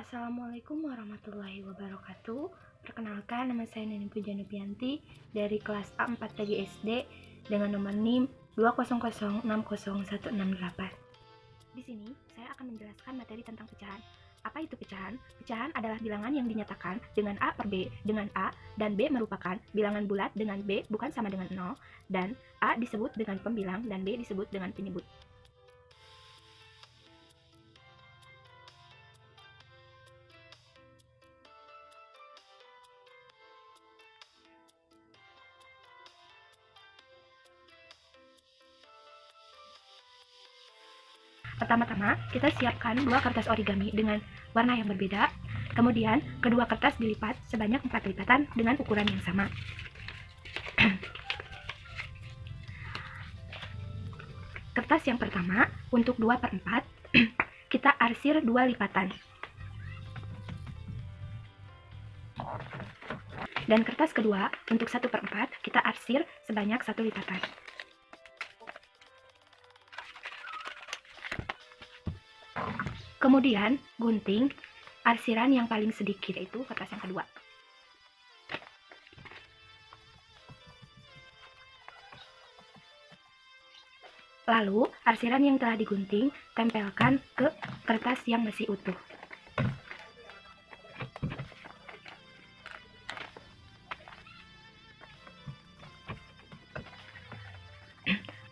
Assalamualaikum warahmatullahi wabarakatuh. Perkenalkan, nama saya Neni Pujanupianti dari kelas A4 TG SD dengan nomor NIM 200601668. Di sini saya akan menjelaskan materi tentang pecahan. Apa itu pecahan? Pecahan adalah bilangan yang dinyatakan dengan A per B dengan A dan B merupakan bilangan bulat dengan B bukan sama dengan 0 dan A disebut dengan pembilang dan B disebut dengan penyebut. Pertama-tama, kita siapkan dua kertas origami dengan warna yang berbeda. Kemudian, kedua kertas dilipat sebanyak 4 lipatan dengan ukuran yang sama. Kertas yang pertama, untuk 2/4, kita arsir 2 lipatan. Dan kertas kedua, untuk 1/4, kita arsir sebanyak 1 lipatan. Kemudian, gunting arsiran yang paling sedikit, yaitu kertas yang kedua. Lalu, arsiran yang telah digunting, tempelkan ke kertas yang masih utuh.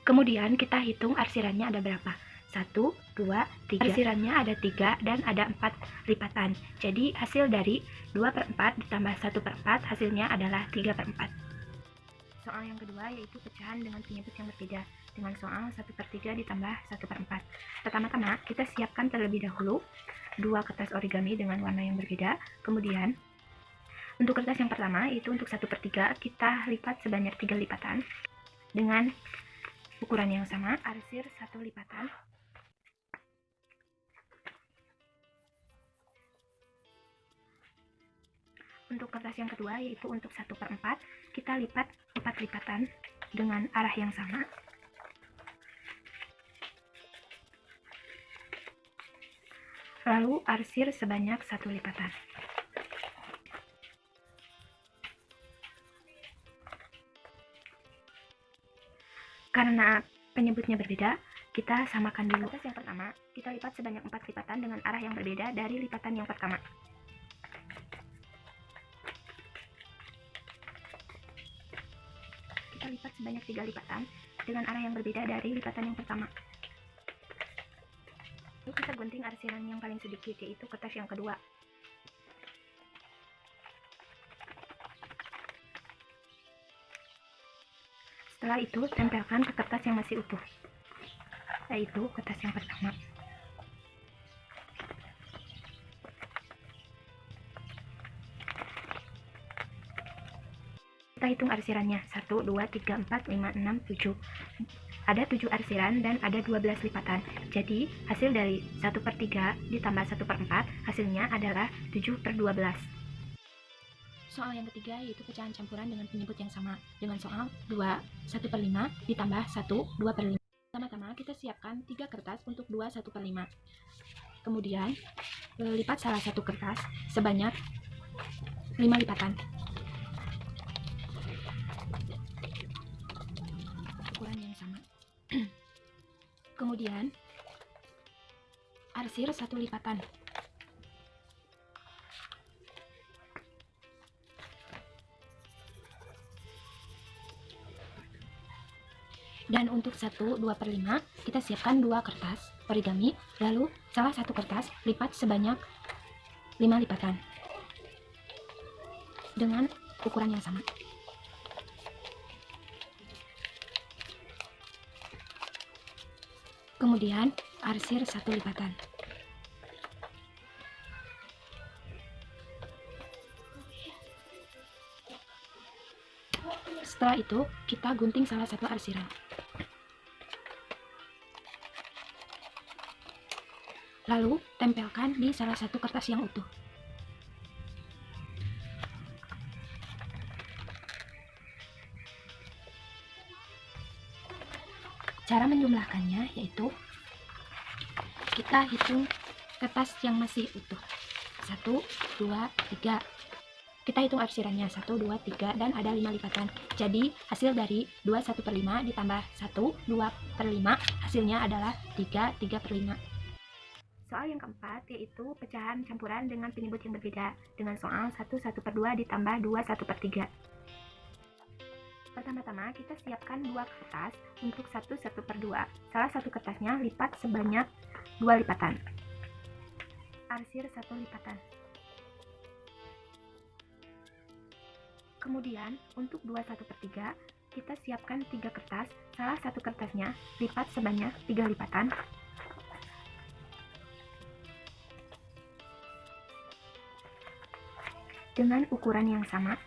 Kemudian, kita hitung arsirannya ada berapa. 1, 2, 3. Arsirannya ada 3 dan ada 4 lipatan. Jadi hasil dari 2/4 ditambah 1/4 hasilnya adalah 3/4. Soal yang kedua yaitu pecahan dengan penyebut yang berbeda dengan soal 1/3 ditambah 1/4. Pertama-tama kita siapkan terlebih dahulu dua kertas origami dengan warna yang berbeda. Kemudian untuk kertas yang pertama yaitu untuk 1/3 kita lipat sebanyak 3 lipatan dengan ukuran yang sama, arsir 1 lipatan. Untuk kertas yang kedua yaitu untuk 1/4 kita lipat 4 lipatan dengan arah yang sama. Lalu arsir sebanyak 1 lipatan. Karena penyebutnya berbeda, kita samakan dulu. Kertas yang pertama kita lipat sebanyak 4 lipatan dengan arah yang berbeda dari lipatan yang pertama. Kita lipat sebanyak 3 lipatan dengan arah yang berbeda dari lipatan yang pertama. Lalu kita gunting arsiran yang paling sedikit, yaitu kertas yang kedua. Setelah itu, tempelkan ke kertas yang masih utuh, yaitu kertas yang pertama. Kita hitung arsirannya, 1, 2, 3, 4, 5, 6, 7. Ada 7 arsiran dan ada 12 lipatan. Jadi, hasil dari 1/3 ditambah 1/4, hasilnya adalah 7/12. Soal yang ketiga yaitu pecahan campuran dengan penyebut yang sama dengan soal 2, 1/5 ditambah 1, 2/5. Pertama-tama kita siapkan 3 kertas untuk 2, 1/5. Kemudian, lipat salah satu kertas sebanyak 5 lipatan. Ukuran yang sama. Kemudian arsir 1 lipatan. Dan untuk 1, 2/5 kita siapkan 2 kertas origami, lalu salah satu kertas lipat sebanyak 5 lipatan dengan ukuran yang sama. Kemudian arsir 1 lipatan. Setelah itu kita gunting salah satu arsiran. Lalu tempelkan di salah satu kertas yang utuh. Cara menjumlahkannya yaitu kita hitung kertas yang masih utuh. 1, 2, 3. Kita hitung arsirannya 1, 2, 3 dan ada 5 lipatan. Jadi hasil dari 2 1/5 ditambah 1 2/5 hasilnya adalah 3 3/5. Soal yang keempat yaitu pecahan campuran dengan penyebut yang berbeda dengan soal 1 1/2 ditambah 2 1/3. Pertama-tama kita siapkan 2 kertas untuk 1 1/2. Salah satu kertasnya lipat sebanyak 2 lipatan. Arsir 1 lipatan. Kemudian untuk 2 1/3 kita siapkan 3 kertas, salah satu kertasnya lipat sebanyak 3 lipatan. Dengan ukuran yang sama.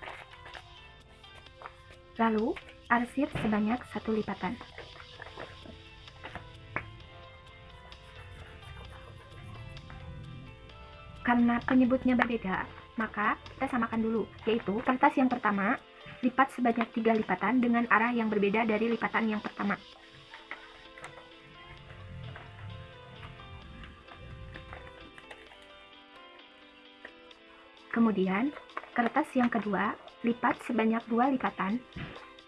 Lalu arsir sebanyak 1 lipatan. Karena penyebutnya berbeda, maka kita samakan dulu, yaitu kertas yang pertama lipat sebanyak 3 lipatan dengan arah yang berbeda dari lipatan yang pertama. Kemudian, kertas yang kedua lipat sebanyak 2 lipatan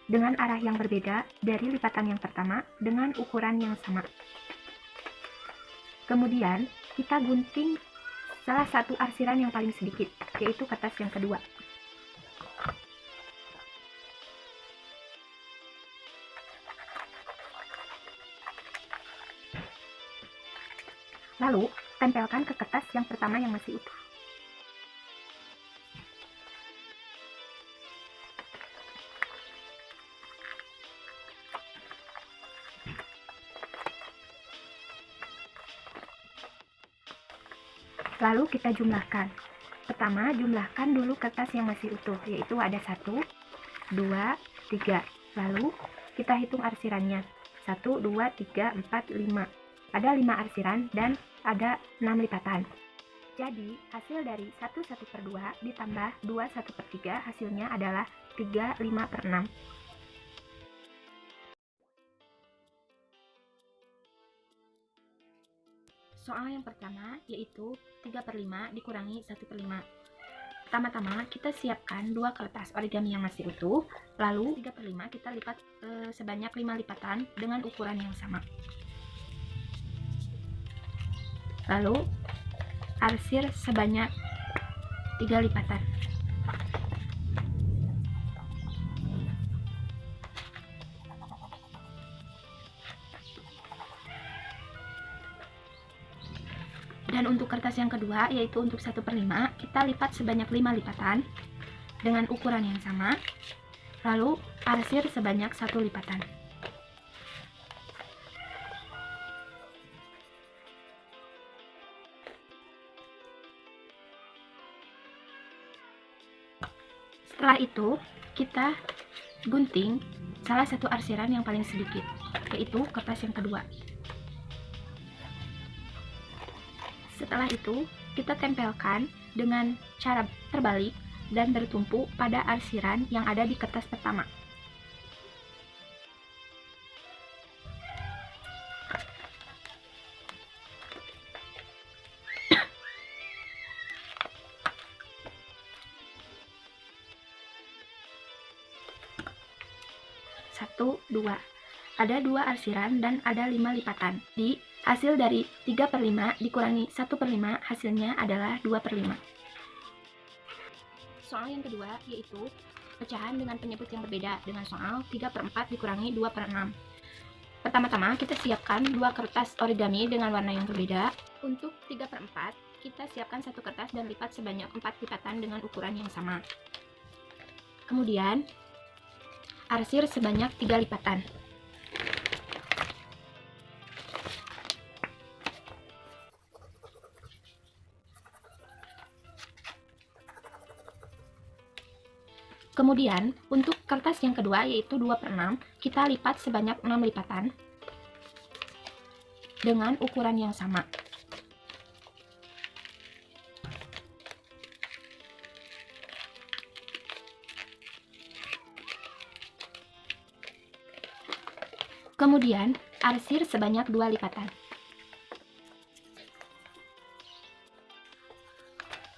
dengan arah yang berbeda dari lipatan yang pertama dengan ukuran yang sama. Kemudian, kita gunting salah satu arsiran yang paling sedikit, yaitu kertas yang kedua. Lalu, tempelkan ke kertas yang pertama yang masih utuh. Lalu kita jumlahkan. Pertama, jumlahkan dulu kertas yang masih utuh, yaitu ada 1, 2, 3. Lalu kita hitung arsirannya. 1, 2, 3, 4, 5. Ada 5 arsiran dan ada 6 lipatan. Jadi, hasil dari 1 1/2 ditambah 2 1/3 hasilnya adalah 3 5/6. Soal yang pertama yaitu 3/5 dikurangi 1/5. Pertama-tama kita siapkan 2 kertas origami yang masih utuh, lalu 3/5 kita lipat sebanyak 5 lipatan dengan ukuran yang sama. Lalu arsir sebanyak 3 lipatan. Dan untuk kertas yang kedua, yaitu untuk 1/5, kita lipat sebanyak 5 lipatan dengan ukuran yang sama, lalu arsir sebanyak 1 lipatan. Setelah itu, kita gunting salah satu arsiran yang paling sedikit, yaitu kertas yang kedua. Setelah itu, kita tempelkan dengan cara terbalik dan bertumpu pada arsiran yang ada di kertas pertama. Satu, dua. Ada 2 arsiran dan ada 5 lipatan. Di hasil dari 3/5 dikurangi 1/5 hasilnya adalah 2/5. Soal yang kedua yaitu pecahan dengan penyebut yang berbeda dengan soal 3/4 dikurangi 2/6. Pertama-tama kita siapkan 2 kertas origami dengan warna yang berbeda. Untuk 3/4 kita siapkan 1 kertas dan lipat sebanyak 4 lipatan dengan ukuran yang sama. Kemudian arsir sebanyak 3 lipatan. Kemudian, untuk kertas yang kedua yaitu 2/6, kita lipat sebanyak 6 lipatan dengan ukuran yang sama. Kemudian, arsir sebanyak 2 lipatan.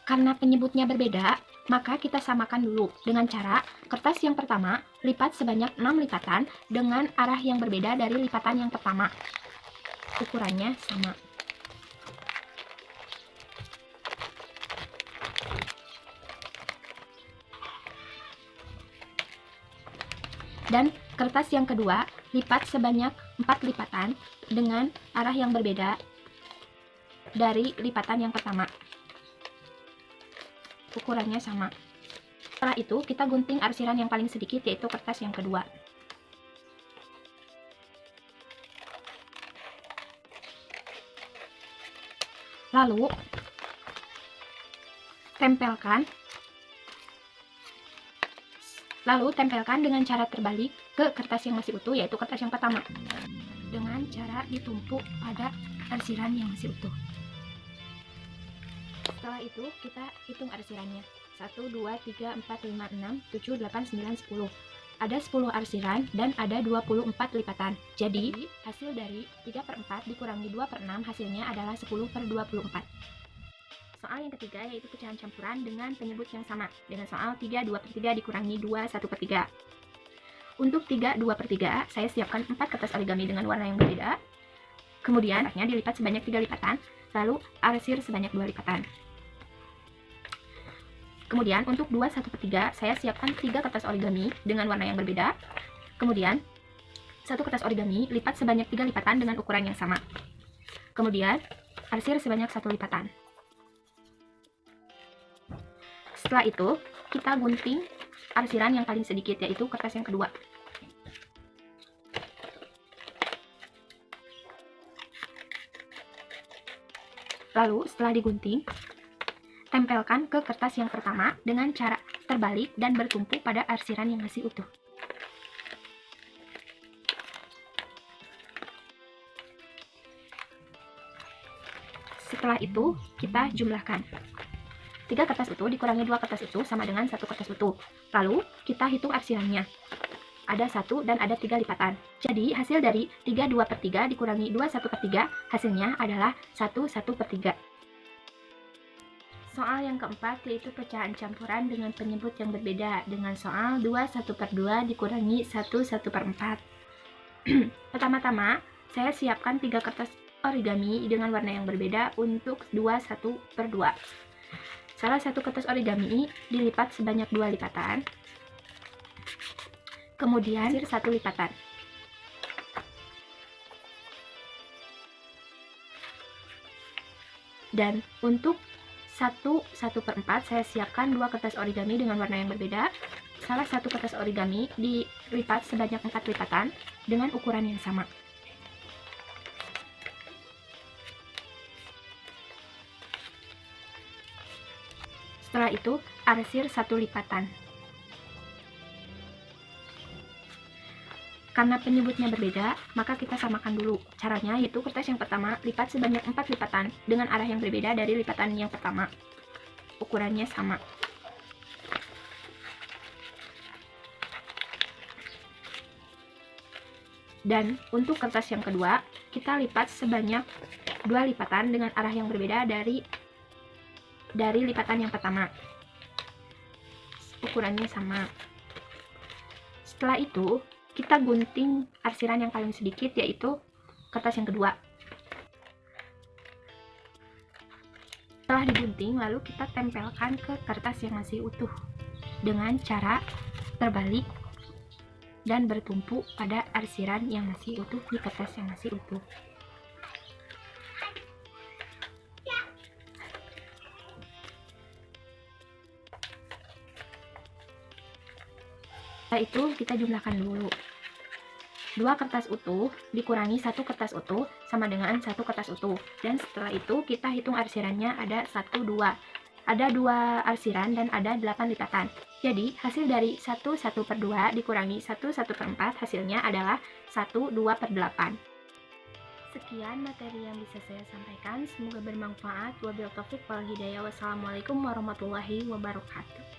Karena penyebutnya berbeda, maka kita samakan dulu dengan cara kertas yang pertama lipat sebanyak 6 lipatan dengan arah yang berbeda dari lipatan yang pertama. Ukurannya sama. Dan kertas yang kedua lipat sebanyak 4 lipatan dengan arah yang berbeda dari lipatan yang pertama. Ukurannya sama. Setelah itu kita gunting arsiran yang paling sedikit, yaitu kertas yang kedua. Lalu tempelkan dengan cara terbalik ke kertas yang masih utuh, yaitu kertas yang pertama, dengan cara ditumpuk pada arsiran yang masih utuh. Setelah itu kita hitung arsirannya. 1, 2, 3, 4, 5, 6, 7, 8, 9, 10. Ada 10 arsiran dan ada 24 lipatan. Jadi hasil dari 3/4 dikurangi 2/6 hasilnya adalah 10/24. Soal yang ketiga yaitu pecahan campuran dengan penyebut yang sama, dengan soal 3 2/3 dikurangi 2 1/3. Untuk 3 2/3 saya siapkan 4 kertas origami dengan warna yang berbeda. Kemudian dilipat sebanyak 3 lipatan, lalu arsir sebanyak 2 lipatan. Kemudian untuk 2 1/3 saya siapkan 3 kertas origami dengan warna yang berbeda. Kemudian 1 kertas origami lipat sebanyak 3 lipatan dengan ukuran yang sama. Kemudian arsir sebanyak 1 lipatan. Setelah itu kita gunting arsiran yang paling sedikit, yaitu kertas yang kedua. Lalu setelah digunting, tempelkan ke kertas yang pertama dengan cara terbalik dan bertumpu pada arsiran yang masih utuh. Setelah itu kita jumlahkan. 3 kertas utuh dikurangi 2 kertas utuh sama dengan 1 kertas utuh. Lalu kita hitung arsirannya. Ada 1 dan ada 3 lipatan. Jadi hasil dari 3 2/3 dikurangi 2 1/3 hasilnya adalah 1 1/3. Soal yang keempat yaitu pecahan campuran dengan penyebut yang berbeda, dengan soal 2 1/2 dikurangi 1 1/4. Pertama-tama saya siapkan 3 kertas origami dengan warna yang berbeda untuk 2 1/2. Salah satu kertas origami dilipat sebanyak 2 lipatan, kemudian arsir 1 lipatan. Dan untuk 1 1/4 saya siapkan 2 kertas origami dengan warna yang berbeda. Salah satu kertas origami dilipat sebanyak 4 lipatan dengan ukuran yang sama. Setelah itu arsir 1 lipatan. Karena penyebutnya berbeda, maka kita samakan dulu. Caranya yaitu kertas yang pertama lipat sebanyak 4 lipatan dengan arah yang berbeda dari lipatan yang pertama. Ukurannya sama. Dan untuk kertas yang kedua, kita lipat sebanyak 2 lipatan dengan arah yang berbeda dari lipatan yang pertama. Ukurannya sama. Setelah itu kita gunting arsiran yang paling sedikit, yaitu kertas yang kedua. Setelah digunting, lalu kita tempelkan ke kertas yang masih utuh dengan cara terbalik dan bertumpu pada arsiran yang masih utuh di kertas yang masih utuh. Setelah itu kita jumlahkan dulu. 2 kertas utuh dikurangi 1 kertas utuh sama dengan 1 kertas utuh. Dan setelah itu kita hitung arsirannya ada 1, 2. Ada 2 arsiran dan ada 8 lipatan. Jadi hasil dari 1 1/2 dikurangi 1 1/4 hasilnya adalah 1 2/8. Sekian materi yang bisa saya sampaikan. Semoga bermanfaat. Wabillahi taufiq wal hidayah. Wassalamualaikum warahmatullahi wabarakatuh.